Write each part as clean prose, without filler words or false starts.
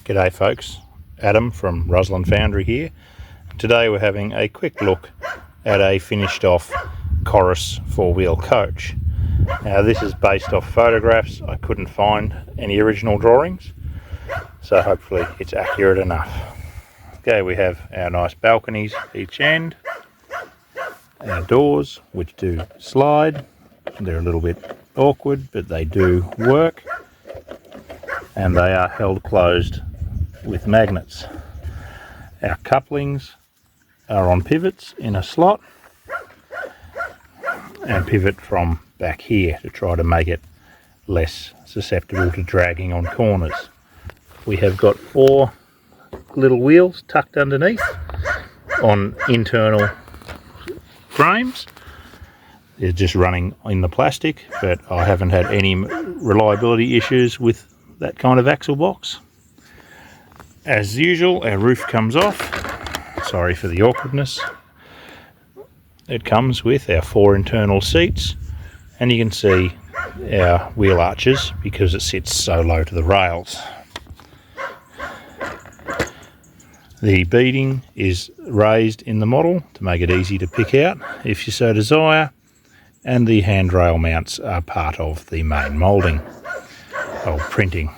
G'day folks, Adam from Ruslan Foundry here. Today we're having a quick look at a finished off Corris four-wheel coach. Now this is based off photographs. I couldn't find any original drawings, so hopefully it's accurate enough. Okay, we have our nice balconies each end, our doors which do slide. They're a little bit awkward, but they do work, and they are held closed with magnets. Our couplings are on pivots in a slot, and pivot from back here to try to make it less susceptible to dragging on corners. We have got 4 little wheels tucked underneath on internal frames. They're just running in the plastic, but I haven't had any reliability issues with that kind of axle box. As usual, our roof comes off. Sorry for the awkwardness. It comes with our 4 internal seats, and you can see our wheel arches because it sits so low to the rails. The beading is raised in the model to make it easy to pick out if you so desire, and the handrail mounts are part of the main moulding or printing.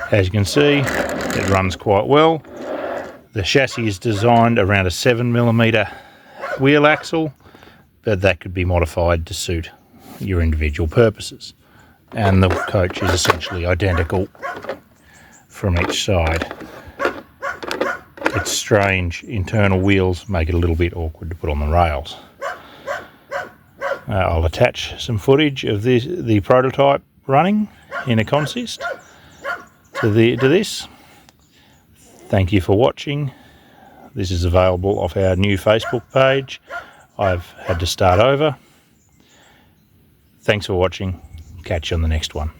As you can see, it runs quite well. The chassis is designed around a 7mm wheel axle, but that could be modified to suit your individual purposes. And the coach is essentially identical from each side. Its strange internal wheels make it a little bit awkward to put on the rails. I'll attach some footage of the prototype running in a consist to this. Thank you for watching. This is available off our new Facebook page. I've had to start over. Thanks for watching. Catch you on the next one.